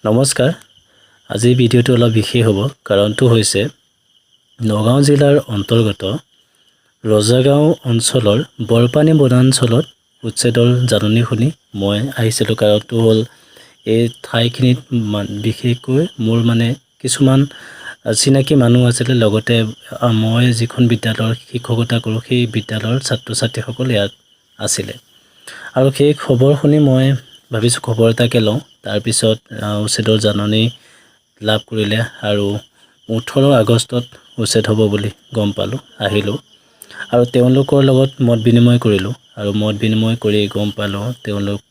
নমস্কাৰ আজি ভিডিঅ'টো অলপ বিশেষ হ'ব কাৰণটো হৈছে নগাঁও জিলাৰ অন্তৰ্গত ৰজাগাঁও অঞ্চলৰ বৰপানী বনাঞ্চলত উচ্ছেদৰ জাননী শুনি মই আহিছিলোঁ কাৰণটো হ'ল এই ঠাইখিনিত বিশেষকৈ মোৰ কিছুমান চিনাকি মানুহ আছিল লগতে মই যিখন বিদ্যালয়ৰ শিক্ষকতা কৰোঁ সেই বিদ্যালয়ৰ ছাত্ৰ ছাত্ৰীসকল ইয়াত আছিল আৰু সেই খবৰ শুনি মই ভাবিছোঁ খবৰ এটাকে লওঁ তাৰ পিছত উচ্ছেদৰ জাননী লাভ কৰিলে আৰু 18 আগষ্টত উচ্ছেদ হ'ব বুলি গম পালোঁ আহিলোঁ আৰু তেওঁলোকৰ লগত মত বিনিময় কৰিলোঁ আৰু মত বিনিময় কৰি গম পালোঁ তেওঁলোক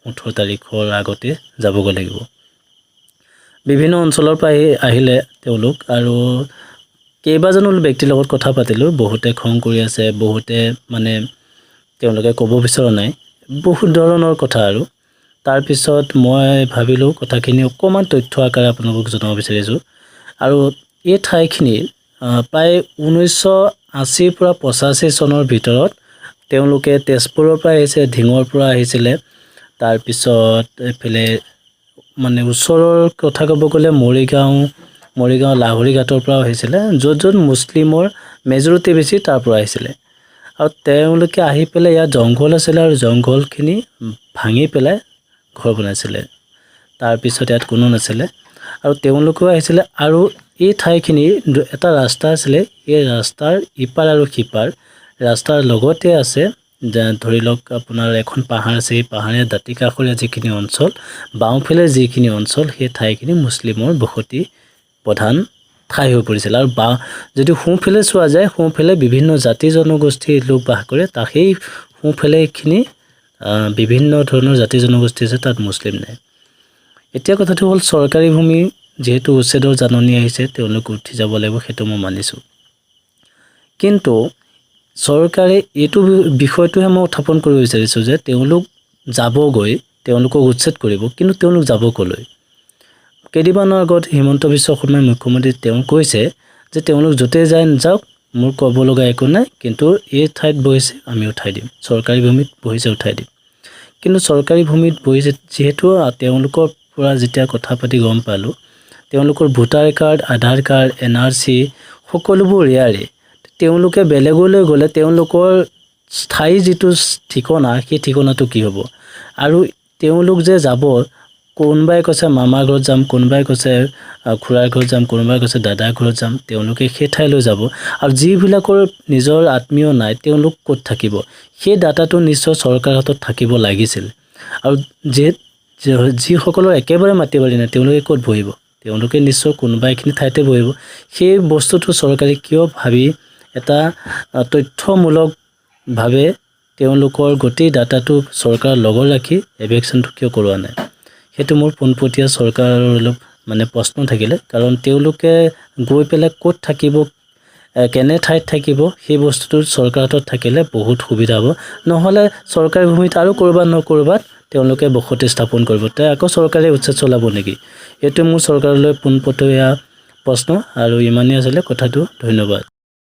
18 তাৰিখৰ আগতে যাবগৈ লাগিব বিভিন্ন অঞ্চলৰ পৰা আহিলে তেওঁলোক আৰু কেইবাজনো ব্যক্তিৰ লগত কথা পাতিলোঁ বহুতে খং কৰি আছে বহুতে তেওঁলোকে ক'ব বিচৰা নাই বহুত ধৰণৰ কথা আৰু তাৰ পিছত মই ভাবিলোঁ কথাখিনি অকমান তথ্য আকাৰে আপোনালোকক জনাব বিচাৰিছোঁ আৰু এই ঠাইখিনি প্ৰায় 1980 পৰা 85 চনৰ ভিতৰত তেওঁলোকে তেজপুৰৰ পৰা আহিছে ঢিঙৰ পৰা আহিছিলে তাৰ পিছত এফালে ওচৰৰ কথা ক'ব গ'লে মৰিগাঁও লাহৰি ঘাটৰ পৰা আহিছিলে য'ত মুছলিমৰ মেজৰিটি বেছি তাৰ পৰা আহিছিলে আৰু তেওঁলোকে আহি পেলাই ইয়াত জংঘল আছিলে আৰু জংঘলখিনি ভাঙি পেলাই ঘৰ বনাইছিলে তাৰ পিছত ইয়াত কোনো নাছিলে আৰু তেওঁলোকেও আহিছিলে আৰু এই ঠাইখিনি এটা ৰাস্তা আছিলে এই ৰাস্তাৰ ইপাৰ আৰু সিপাৰ ৰাস্তাৰ লগতে আছে ধৰি লওক আপোনাৰ এখন পাহাৰ আছে এই পাহাৰীয়া দাঁতি কাষৰীয়া যিখিনি অঞ্চল বাওঁফালে যিখিনি অঞ্চল সেই ঠাইখিনি মুছলিমৰ বসতি প্ৰধান ঠাই হৈ পৰিছিল আৰু যদি সোঁফালে চোৱা যায় সোঁফালে বিভিন্ন জাতি জনগোষ্ঠীৰ লোক বাস কৰে সেই সোঁফালে এইখিনি বিভিন্ন ধৰণৰ জাতি জনগোষ্ঠী আছে তাত মুছলিম নাই এতিয়া কথাটো হ'ল চৰকাৰী ভূমি যেহেতু উচ্ছেদৰ জাননী আহিছে তেওঁলোক উঠি যাব লাগিব সেইটো মই মানিছোঁ কিন্তু চৰকাৰে এইটো বিষয়টোহে মই উত্থাপন কৰিব বিচাৰিছোঁ যে তেওঁলোক যাবগৈ তেওঁলোকক উচ্ছেদ কৰিব কিন্তু তেওঁলোক যাব ক'লৈ কেইদিনমানৰ আগত হিমন্ত বিশ্ব শৰ্মাই মুখ্যমন্ত্ৰী তেওঁ কৈছে যে তেওঁলোক য'তে যায় যাওক মোৰ ক'ব লগা একো নাই কিন্তু এই ঠাইত বহিছে আমি উঠাই দিম চৰকাৰী ভূমিত বহিছে উঠাই দিম কিন্তু চৰকাৰী ভূমিত বহিছে যিহেতু তেওঁলোকৰ পৰা যেতিয়া কথা পাতি গম পালোঁ তেওঁলোকৰ ভোটাৰ কাৰ্ড আধাৰ কাৰ্ড NRC সকলোবোৰ ইয়াৰে তেওঁলোকে বেলেগলৈ গ'লে তেওঁলোকৰ স্থায়ী যিটো ঠিকনা সেই ঠিকনাটো কি হ'ব আৰু তেওঁলোক যে যাব কোনোবাই কৈছে মামাৰ ঘৰত যাম কোনোবাই কৈছে খুৰাৰ ঘৰত যাম কোনোবাই কৈছে দাদাৰ ঘৰত যাম তেওঁলোকে সেই ঠাইলৈ যাব আৰু যিবিলাকৰ নিজৰ আত্মীয় নাই তেওঁলোক ক'ত থাকিব সেই ডাটাটো নিশ্চয় চৰকাৰৰ হাতত থাকিব লাগিছিল আৰু যিসকলৰ একেবাৰে মাটি বাৰী নাই তেওঁলোকে ক'ত বহিব তেওঁলোকে নিশ্চয় কোনোবা এখিনি ঠাইতে বহিব সেই বস্তুটো চৰকাৰে কিয় ভাবি এটা তথ্যমূলকভাৱে তেওঁলোকৰ গোটেই ডাটাটো চৰকাৰৰ লগত ৰাখি এভেকশ্যনটো কিয় কৰোৱা নাই সেইটো মোৰ পোনপটীয়া চৰকাৰৰ অলপ প্ৰশ্ন থাকিলে কাৰণ তেওঁলোকে গৈ পেলাই ক'ত থাকিব কেনে ঠাইত থাকিব সেই বস্তুটো চৰকাৰৰ হাতত থাকিলে বহুত সুবিধা হ'ব নহ'লে চৰকাৰী ভূমিত আৰু ক'ৰবাত তেওঁলোকে বসতি স্থাপন কৰিব আকৌ চৰকাৰে উচ্ছেদ চলাব নেকি এইটো মোৰ চৰকাৰলৈ পোনপটীয়া প্ৰশ্ন আৰু ইমানেই আছিলে কথাটো ধন্যবাদ